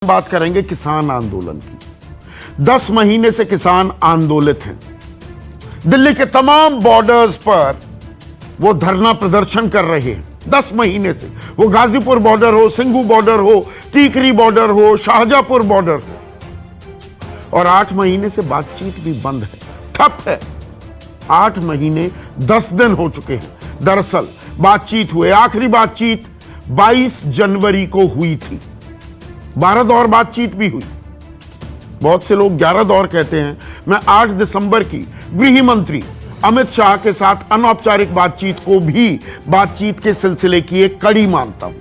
बात करेंगे किसान आंदोलन की। 10 महीने से किसान आंदोलित हैं। दिल्ली के तमाम बॉर्डर्स पर वो धरना प्रदर्शन कर रहे हैं 10 महीने से। वो गाजीपुर बॉर्डर हो, सिंघू बॉर्डर हो, टीकरी बॉर्डर हो, शाहजहांपुर बॉर्डर हो। और 8 महीने से बातचीत भी बंद है, ठप है। 8 महीने 10 दिन हो चुके हैं। दरअसल बातचीत हुए, आखिरी बातचीत 22 जनवरी को हुई थी। 12 दौर बातचीत भी हुई। बहुत से लोग 11 दौर कहते हैं। मैं 8 दिसंबर की गृह मंत्री अमित शाह के साथ अनौपचारिक बातचीत को भी बातचीत के सिलसिले की एक कड़ी मानता हूं।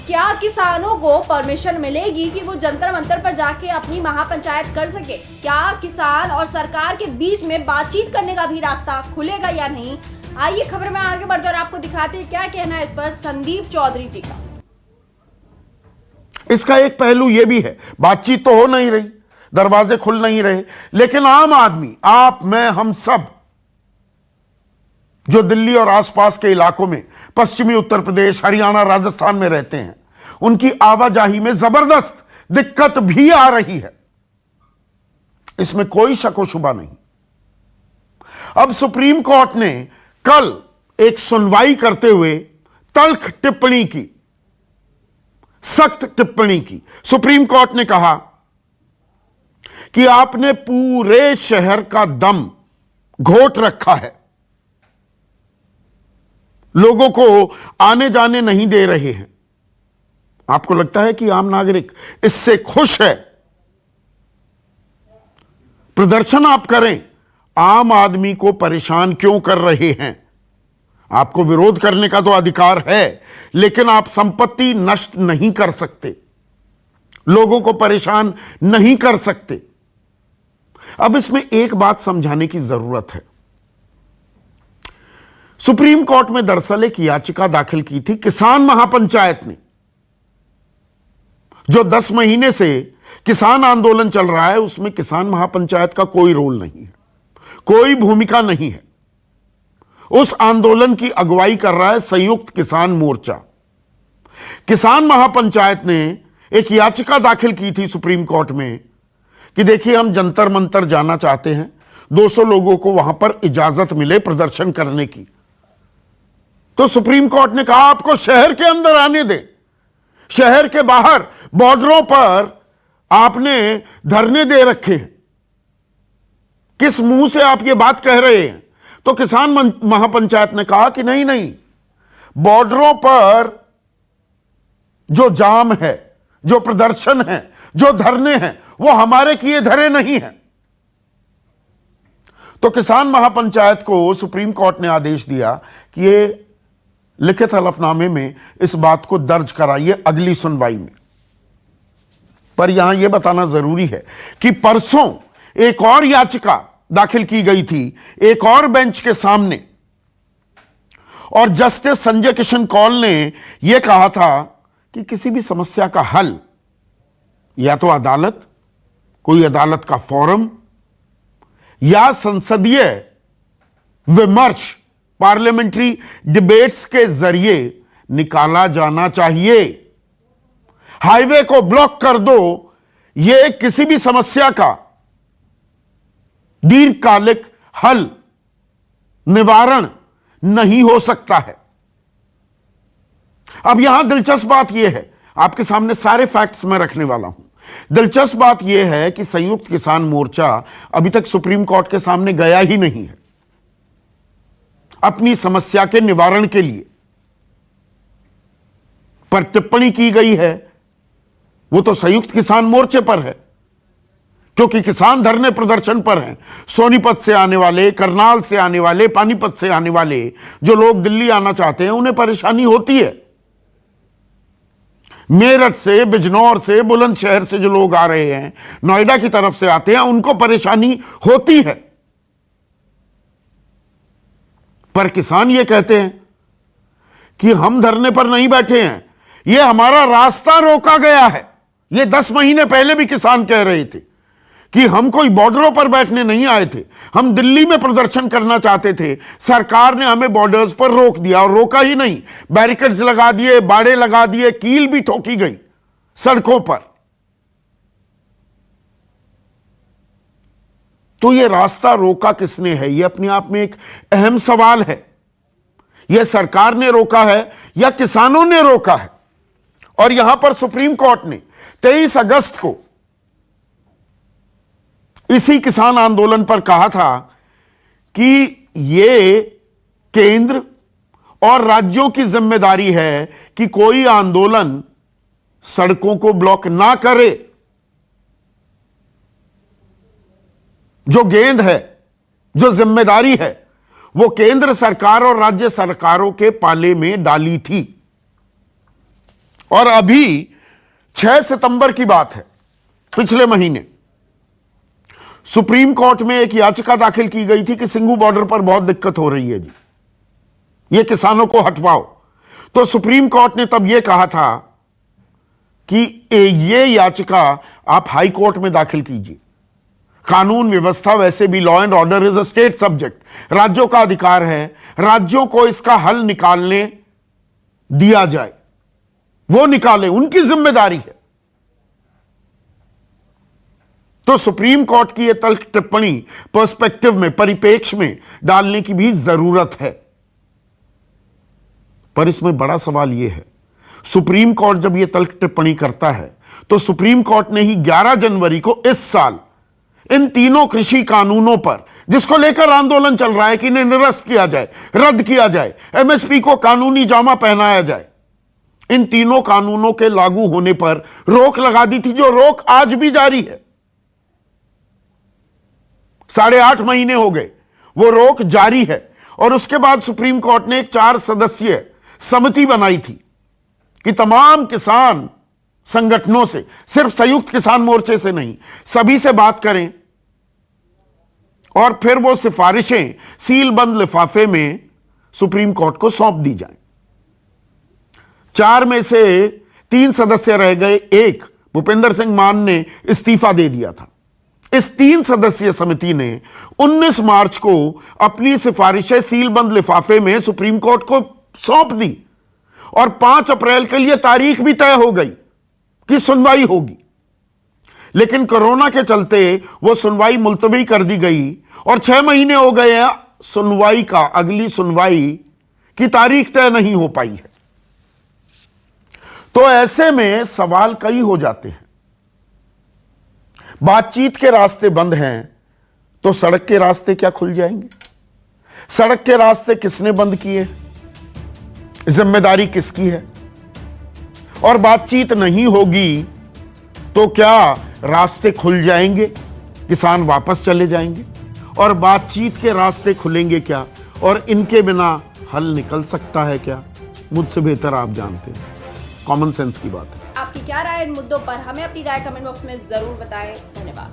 क्या किसानों को परमिशन मिलेगी कि वो जंतर मंतर पर जाके अपनी महापंचायत कर सके? क्या किसान और सरकार के बीच में बातचीत करने का भी रास्ता खुलेगा या नहीं? आइए खबर में आगे बढ़ते और आपको दिखाते हैं क्या कहना है इस पर संदीप चौधरी जी का। इसका एक पहलू यह भी है, बातचीत तो हो नहीं रही, दरवाजे खुल नहीं रहे, लेकिन आम आदमी, आप, मैं, हम सब जो दिल्ली और आसपास के इलाकों में, पश्चिमी उत्तर प्रदेश, हरियाणा, राजस्थान में रहते हैं, उनकी आवाजाही में जबरदस्त दिक्कत भी आ रही है। इसमें कोई शक व शुबा नहीं। अब सुप्रीम कोर्ट ने कल एक सुनवाई करते हुए तल्ख टिप्पणी की, सख्त टिप्पणी की। सुप्रीम कोर्ट ने कहा कि आपने पूरे शहर का दम घोट रखा है, लोगों को आने जाने नहीं दे रहे हैं। आपको लगता है कि आम नागरिक इससे खुश है? प्रदर्शन आप करें, आम आदमी को परेशान क्यों कर रहे हैं? आपको विरोध करने का तो अधिकार है, लेकिन आप संपत्ति नष्ट नहीं कर सकते, लोगों को परेशान नहीं कर सकते। अब इसमें एक बात समझाने की जरूरत है। सुप्रीम कोर्ट में दरअसल एक याचिका दाखिल की थी किसान महापंचायत ने। जो 10 महीने से किसान आंदोलन चल रहा है, उसमें किसान महापंचायत का कोई रोल नहीं है, कोई भूमिका नहीं है। उस आंदोलन की अगुवाई कर रहा है संयुक्त किसान मोर्चा। किसान महापंचायत ने एक याचिका दाखिल की थी सुप्रीम कोर्ट में कि देखिए, हम जंतर मंतर जाना चाहते हैं, 200 लोगों को वहां पर इजाजत मिले प्रदर्शन करने की। तो सुप्रीम कोर्ट ने कहा आपको शहर के अंदर आने दे, शहर के बाहर बॉर्डरों पर आपने धरने दे रखे हैं, किस मुंह से आप ये बात कह रहे हैं? तो किसान महापंचायत ने कहा कि नहीं नहीं, बॉर्डरों पर जो जाम है, जो प्रदर्शन है, जो धरने हैं, वो हमारे किए धरे नहीं हैं। तो किसान महापंचायत को सुप्रीम कोर्ट ने आदेश दिया कि ये लिखित हलफनामे में इस बात को दर्ज कराइए अगली सुनवाई में। पर यहां यह बताना जरूरी है कि परसों एक और याचिका दाखिल की गई थी एक और बेंच के सामने, और जस्टिस संजय किशन कौल ने यह कहा था कि किसी भी समस्या का हल या तो अदालत, कोई अदालत का फोरम, या संसदीय विमर्श, पार्लियामेंट्री डिबेट्स के जरिए निकाला जाना चाहिए। हाईवे को ब्लॉक कर दो, यह किसी भी समस्या का दीर्घकालिक हल, निवारण नहीं हो सकता है। अब यहां दिलचस्प बात यह है, आपके सामने सारे फैक्ट्स मैं रखने वाला हूं। दिलचस्प बात यह है कि संयुक्त किसान मोर्चा अभी तक सुप्रीम कोर्ट के सामने गया ही नहीं है अपनी समस्या के निवारण के लिए। पर टिप्पणी की गई है वो तो संयुक्त किसान मोर्चे पर है, क्योंकि किसान धरने प्रदर्शन पर हैं। सोनीपत से आने वाले, करनाल से आने वाले, पानीपत से आने वाले जो लोग दिल्ली आना चाहते हैं, उन्हें परेशानी होती है। मेरठ से, बिजनौर से, बुलंदशहर से जो लोग आ रहे हैं, नोएडा की तरफ से आते हैं, उनको परेशानी होती है। पर किसान ये कहते हैं कि हम धरने पर नहीं बैठे हैं, ये हमारा रास्ता रोका गया है। ये 10 महीने पहले भी किसान कह रहे थे कि हम कोई बॉर्डरों पर बैठने नहीं आए थे, हम दिल्ली में प्रदर्शन करना चाहते थे। सरकार ने हमें बॉर्डर्स पर रोक दिया, और रोका ही नहीं, बैरिकेड्स लगा दिए, बाड़े लगा दिए, कील भी ठोकी गई सड़कों पर। तो ये रास्ता रोका किसने है? ये अपने आप में एक अहम सवाल है। यह सरकार ने रोका है या किसानों ने रोका है? और यहां पर सुप्रीम कोर्ट ने 23 अगस्त को इसी किसान आंदोलन पर कहा था कि ये केंद्र और राज्यों की जिम्मेदारी है कि कोई आंदोलन सड़कों को ब्लॉक ना करे। जो गेंद है, जो जिम्मेदारी है, वो केंद्र सरकार और राज्य सरकारों के पाले में डाली थी। और अभी 6 सितंबर की बात है, पिछले महीने सुप्रीम कोर्ट में एक याचिका दाखिल की गई थी कि सिंघू बॉर्डर पर बहुत दिक्कत हो रही है जी, ये किसानों को हटवाओ। तो सुप्रीम कोर्ट ने तब यह कहा था कि ये याचिका आप हाई कोर्ट में दाखिल कीजिए। कानून व्यवस्था वैसे भी law and order is a state subject, राज्यों का अधिकार है, राज्यों को इसका हल निकालने दिया जाए, वो निकाले, उनकी जिम्मेदारी है। तो सुप्रीम कोर्ट की यह तल्ख टिप्पणी पर्सपेक्टिव में, परिपेक्ष में डालने की भी जरूरत है। पर इसमें बड़ा सवाल यह है, सुप्रीम कोर्ट जब यह तल्ख टिप्पणी करता है तो सुप्रीम कोर्ट ने ही 11 जनवरी को इस साल इन तीनों कृषि कानूनों पर, जिसको लेकर आंदोलन चल रहा है कि इन्हें निरस्त किया जाए, रद्द किया जाए, एमएसपी को कानूनी जामा पहनाया जाए, इन तीनों कानूनों के लागू होने पर रोक लगा दी थी, जो रोक आज भी जारी है। 8.5 महीने हो गए, वो रोक जारी है। और उसके बाद सुप्रीम कोर्ट ने एक 4 सदस्यीय समिति बनाई थी कि तमाम किसान संगठनों से, सिर्फ संयुक्त किसान मोर्चे से नहीं, सभी से बात करें और फिर वो सिफारिशें सीलबंद लिफाफे में सुप्रीम कोर्ट को सौंप दी जाएं। 4 में से 3 सदस्य रह गए, एक भूपेंद्र सिंह मान ने इस्तीफा दे दिया था। इस 3 सदस्यीय समिति ने 19 मार्च को अपनी सिफारिशें सीलबंद लिफाफे में सुप्रीम कोर्ट को सौंप दी और 5 अप्रैल के लिए तारीख भी तय हो गई कि सुनवाई होगी। लेकिन कोरोना के चलते वो सुनवाई मुलतवी कर दी गई और 6 महीने हो गए हैं सुनवाई का, अगली सुनवाई की तारीख तय नहीं हो पाई है। तो ऐसे में सवाल कई हो जाते हैं। बातचीत के रास्ते बंद हैं तो सड़क के रास्ते क्या खुल जाएंगे? सड़क के रास्ते किसने बंद किए? जिम्मेदारी किसकी है? और बातचीत नहीं होगी तो क्या रास्ते खुल जाएंगे, किसान वापस चले जाएंगे? और बातचीत के रास्ते खुलेंगे क्या? और इनके बिना हल निकल सकता है क्या? मुझसे बेहतर आप जानते हैं, कॉमन सेंस की बात है। आपकी क्या राय इन मुद्दों पर? हमें अपनी राय कमेंट बॉक्स में जरूर बताएं। धन्यवाद।